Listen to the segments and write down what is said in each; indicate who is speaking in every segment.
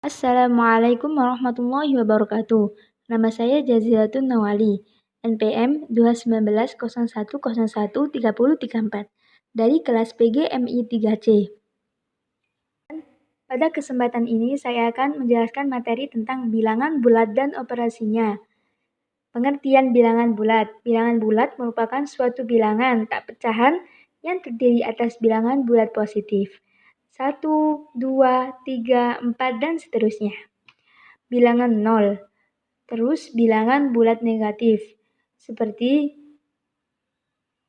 Speaker 1: Assalamualaikum warahmatullahi wabarakatuh. Nama saya Jazilatun Nawali, NPM 21901013034 dari kelas PGMI 3C. Pada kesempatan ini saya akan menjelaskan materi tentang bilangan bulat dan operasinya. Pengertian bilangan bulat. Bilangan bulat merupakan suatu bilangan tak pecahan yang terdiri atas bilangan bulat positif. 1, 2, 3, 4, dan seterusnya. Bilangan 0. Terus bilangan bulat negatif, seperti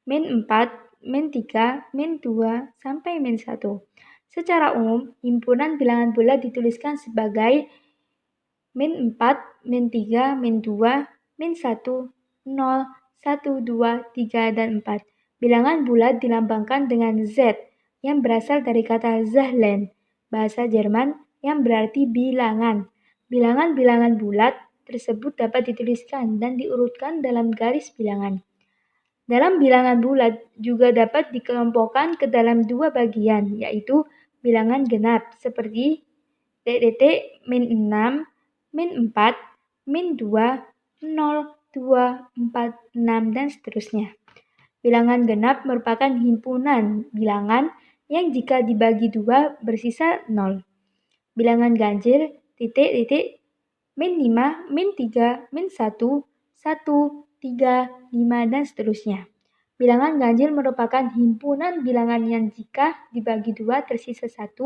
Speaker 1: min 4, min 3, min 2, sampai min 1. Secara umum, himpunan bilangan bulat dituliskan sebagai min 4, min 3, min 2, min 1, 0, 1, 2, 3, dan 4. Bilangan bulat dilambangkan dengan Z yang berasal dari kata Zahlen, bahasa Jerman yang berarti bilangan. Bilangan-bilangan bulat tersebut dapat dituliskan dan diurutkan dalam garis bilangan. Dalam bilangan bulat juga dapat dikelompokkan ke dalam dua bagian, yaitu bilangan genap seperti titik min 6, min 4, min 2, 0, 2, 4, 6, dan seterusnya. Bilangan genap merupakan himpunan bilangan yang jika dibagi dua bersisa 0. Bilangan ganjil titik, min 5, min 3, min 1, 1, 3, 5, dan seterusnya. Bilangan ganjil merupakan himpunan bilangan yang jika dibagi dua tersisa 1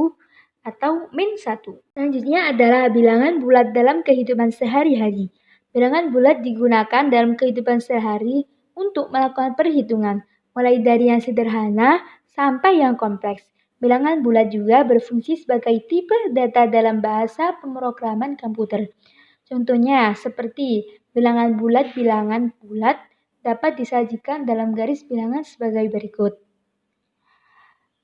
Speaker 1: atau min 1. Selanjutnya adalah bilangan bulat dalam kehidupan sehari-hari. Bilangan bulat digunakan dalam kehidupan sehari untuk melakukan perhitungan, mulai dari yang sederhana sampai yang kompleks. Bilangan bulat juga berfungsi sebagai tipe data dalam bahasa pemrograman komputer. Contohnya seperti bilangan bulat dapat disajikan dalam garis bilangan sebagai berikut.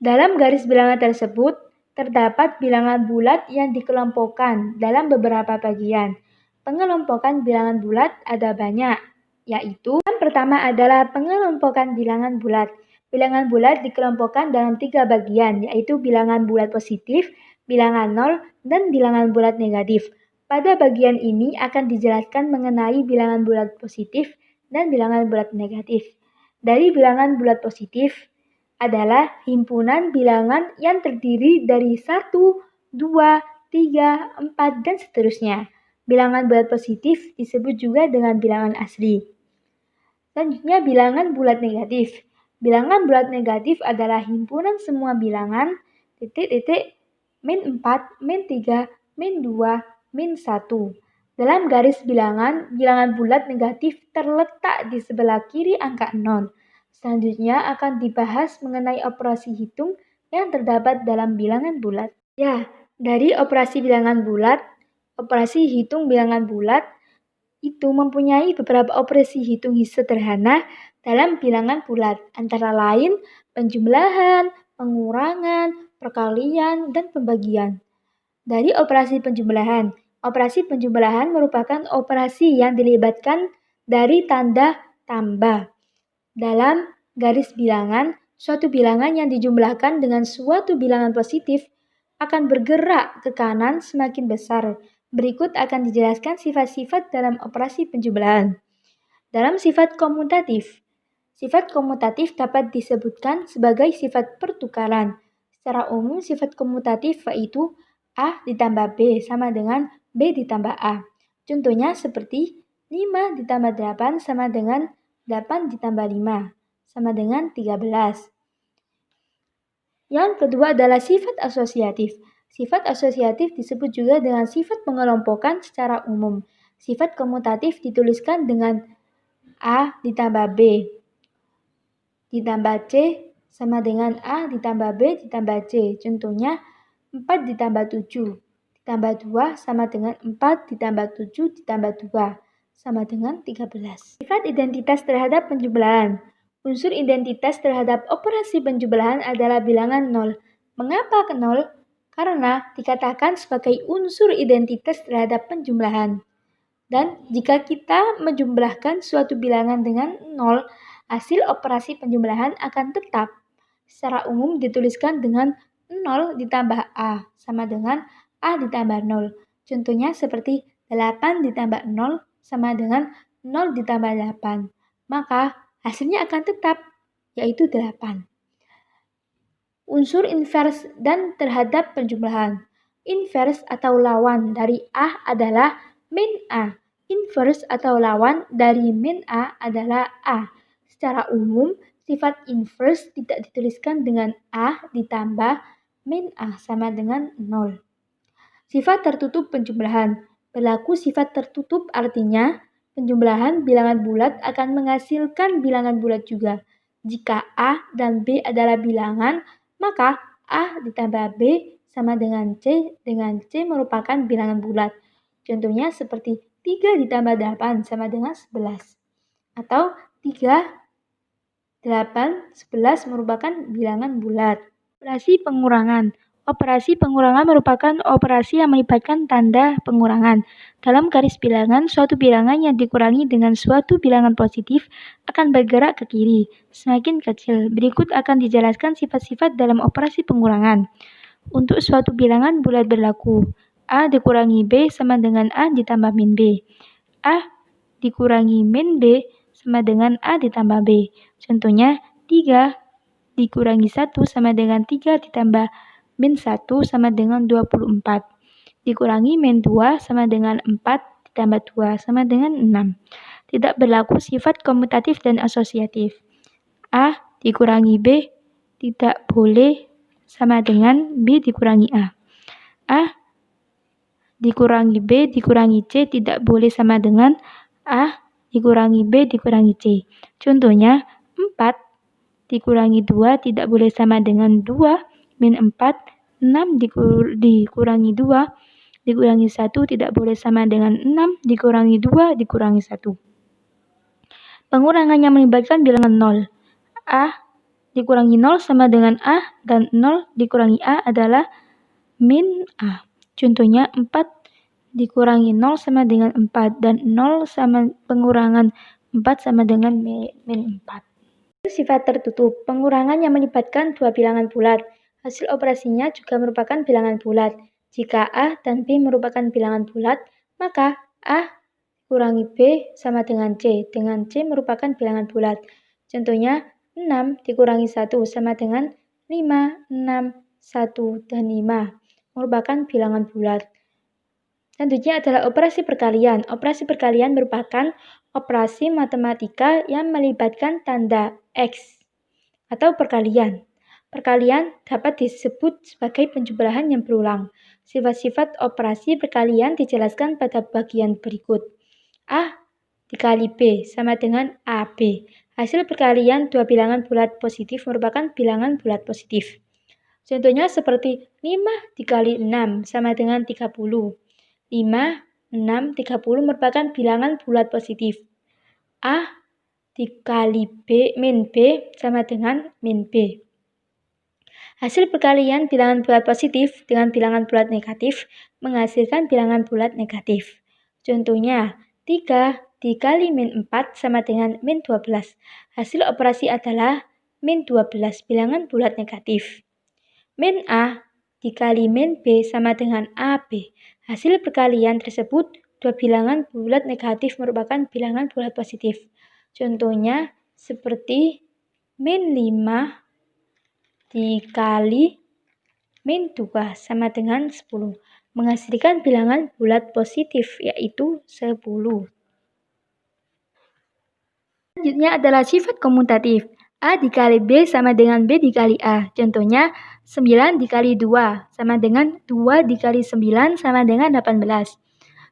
Speaker 1: Dalam garis bilangan tersebut, terdapat bilangan bulat yang dikelompokkan dalam beberapa bagian. Pengelompokan bilangan bulat ada banyak, yaitu yang pertama adalah pengelompokan bilangan bulat. Bilangan bulat dikelompokkan dalam 3 bagian, yaitu bilangan bulat positif, bilangan 0, dan bilangan bulat negatif. Pada bagian ini akan dijelaskan mengenai bilangan bulat positif dan bilangan bulat negatif. Dari bilangan bulat positif adalah himpunan bilangan yang terdiri dari 1, 2, 3, 4, dan seterusnya. Bilangan bulat positif disebut juga dengan bilangan asli. Selanjutnya bilangan bulat negatif. Bilangan bulat negatif adalah himpunan semua bilangan titik, min 4, min 3, min 2, min 1. Dalam garis bilangan bulat negatif terletak di sebelah kiri angka 0. Selanjutnya akan dibahas mengenai operasi hitung yang terdapat dalam bilangan bulat. Ya, dari operasi hitung bilangan bulat itu mempunyai beberapa operasi hitung sederhana dalam bilangan bulat, antara lain penjumlahan, pengurangan, perkalian, dan pembagian. Dari operasi penjumlahan merupakan operasi yang dilibatkan dari tanda tambah. Dalam garis bilangan, suatu bilangan yang dijumlahkan dengan suatu bilangan positif akan bergerak ke kanan semakin besar. Berikut akan dijelaskan sifat-sifat dalam operasi penjumlahan. Dalam sifat komutatif dapat disebutkan sebagai sifat pertukaran. Secara umum, sifat komutatif yaitu A ditambah B sama dengan B ditambah A. Contohnya seperti 5 ditambah 8 sama dengan 8 ditambah 5 sama dengan 13. Yang kedua adalah sifat asosiatif. Sifat asosiatif disebut juga dengan sifat pengelompokan secara umum. Sifat komutatif dituliskan dengan A ditambah B ditambah C sama dengan A ditambah B ditambah C. Contohnya 4 ditambah 7 ditambah 2 sama dengan 4 ditambah 7 ditambah 2 sama dengan 13. Sifat identitas terhadap penjumlahan. Unsur identitas terhadap operasi penjumlahan adalah bilangan 0. Mengapa ke 0? Karena dikatakan sebagai unsur identitas terhadap penjumlahan. Dan jika kita menjumlahkan suatu bilangan dengan 0, hasil operasi penjumlahan akan tetap. Secara umum dituliskan dengan 0 ditambah A sama dengan A ditambah 0. Contohnya seperti 8 ditambah 0 sama dengan 0 ditambah 8. Maka hasilnya akan tetap, yaitu 8. Unsur invers dan terhadap penjumlahan. Invers atau lawan dari A adalah min A. Invers atau lawan dari min A adalah A. Secara umum, sifat invers tidak dituliskan dengan A ditambah min A sama dengan 0. Sifat tertutup penjumlahan. Berlaku sifat tertutup artinya penjumlahan bilangan bulat akan menghasilkan bilangan bulat juga. Jika A dan B adalah bilangan, maka A ditambah B sama dengan C merupakan bilangan bulat. Contohnya seperti 3 ditambah 8 sama dengan 11. Atau 3, 8, 11 merupakan bilangan bulat. Operasi pengurangan. Operasi pengurangan merupakan operasi yang melibatkan tanda pengurangan. Dalam garis bilangan, suatu bilangan yang dikurangi dengan suatu bilangan positif akan bergerak ke kiri, semakin kecil. Berikut akan dijelaskan sifat-sifat dalam operasi pengurangan. Untuk suatu bilangan bulat berlaku A dikurangi B sama dengan A ditambah min B. A dikurangi min B sama dengan A ditambah B. Contohnya 3 dikurangi 1 sama dengan 3 ditambah min 1 sama dengan 24. Dikurangi min 2 sama dengan 4 ditambah 2 sama dengan 6. Tidak berlaku sifat komutatif dan asosiatif. A dikurangi B tidak boleh sama dengan B dikurangi A. A dikurangi B dikurangi C tidak boleh sama dengan A dikurangi B dikurangi C. Contohnya 4 dikurangi 2 tidak boleh sama dengan 2 min 4. 6 dikurangi 2 dikurangi 1 tidak boleh sama dengan 6 dikurangi 2 dikurangi 1. Pengurangan yang melibatkan bilangan 0. A dikurangi 0 sama dengan A dan 0 dikurangi A adalah min A. Contohnya 4 dikurangi 0 sama dengan 4 dan 0 sama pengurangan 4 sama dengan min 4. Sifat tertutup. Pengurangan yang melibatkan dua bilangan bulat. Hasil operasinya juga merupakan bilangan bulat. Jika A dan B merupakan bilangan bulat, maka A kurangi B sama dengan C merupakan bilangan bulat. Contohnya 6 dikurangi 1 sama dengan 5, 6, 1, dan 5 merupakan bilangan bulat. Selanjutnya adalah operasi perkalian. Operasi perkalian merupakan operasi matematika yang melibatkan tanda X atau perkalian. Perkalian dapat disebut sebagai penjumlahan yang berulang. Sifat-sifat operasi perkalian dijelaskan pada bagian berikut. A dikali B sama dengan AB. Hasil perkalian dua bilangan bulat positif merupakan bilangan bulat positif. Contohnya seperti 5 dikali 6 sama dengan 30. 5, 6, 30 merupakan bilangan bulat positif. A dikali B min B sama dengan min B. Hasil perkalian bilangan bulat positif dengan bilangan bulat negatif menghasilkan bilangan bulat negatif. Contohnya 3 dikali min 4 sama dengan min 12. Hasil operasi adalah min 12 bilangan bulat negatif. Min A dikali min B sama dengan AB. Hasil perkalian tersebut dua bilangan bulat negatif merupakan bilangan bulat positif. Contohnya seperti min 5 dikali min 2 sama dengan 10. Menghasilkan bilangan bulat positif yaitu 10. Selanjutnya adalah sifat komutatif. A dikali B sama dengan B dikali A. Contohnya 9 dikali 2 sama dengan 2 dikali 9 sama dengan 18.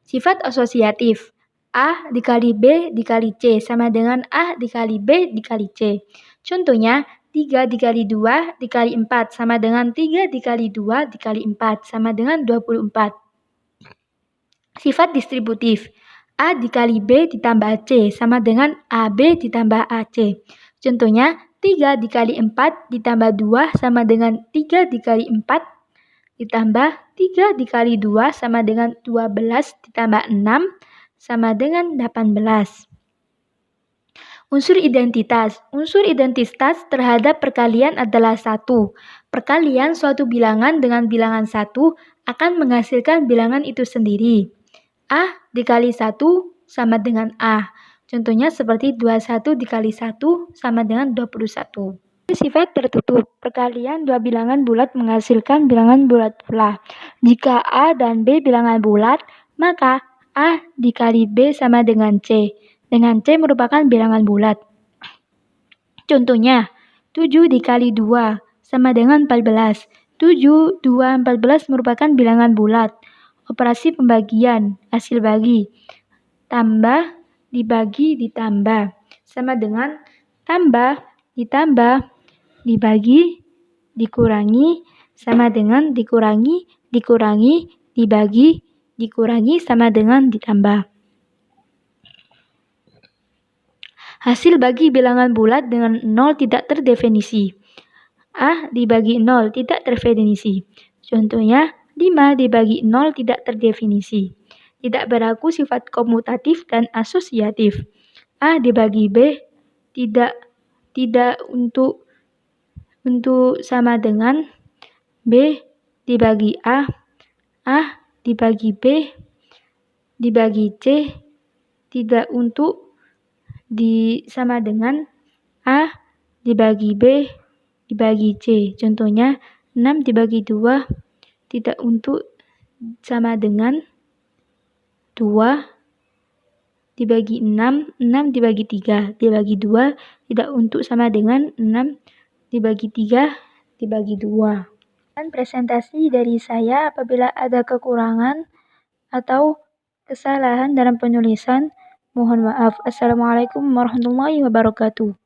Speaker 1: Sifat asosiatif. A dikali B dikali C sama dengan A dikali B dikali C. Contohnya 3 dikali 2 dikali 4 sama dengan 3 dikali 2 dikali 4 sama dengan 24. Sifat distributif. A dikali B ditambah C sama dengan AB ditambah AC. Contohnya 3 dikali 4 ditambah 2 sama dengan 3 dikali 4 ditambah 3 dikali 2 sama dengan 12 ditambah 6 sama dengan 18. Unsur identitas. Unsur identitas terhadap perkalian adalah 1. Perkalian suatu bilangan dengan bilangan 1 akan menghasilkan bilangan itu sendiri. A dikali 1 sama dengan A. Contohnya seperti 21 dikali 1 sama dengan 21. Sifat tertutup. Perkalian dua bilangan bulat menghasilkan bilangan bulat pula. Jika A dan B bilangan bulat, maka A dikali B sama dengan C. Dengan C merupakan bilangan bulat. Contohnya, 7 dikali 2 sama dengan 14. 7, 2, 14 merupakan bilangan bulat. Operasi pembagian, hasil bagi. Tambah, dibagi, ditambah. Sama dengan tambah, ditambah, dibagi, dikurangi, sama dengan dikurangi, dikurangi, dibagi, dikurangi, sama dengan ditambah. Hasil bagi bilangan bulat dengan 0 tidak terdefinisi. A dibagi 0 tidak terdefinisi. Contohnya, 5 dibagi 0 tidak terdefinisi. Tidak berlaku sifat komutatif dan asosiatif. A dibagi B tidak untuk sama dengan B dibagi A dibagi B dibagi C, tidak untuk sama dengan A dibagi B dibagi C. Contohnya 6 dibagi 2 tidak untuk sama dengan 2 dibagi 6, 6 dibagi 3 dibagi 2 tidak untuk sama dengan 6 dibagi 3 dibagi 2. Dan presentasi dari saya. Apabila ada kekurangan atau kesalahan dalam penulisan, mohon maaf. Assalamualaikum warahmatullahi wabarakatuh.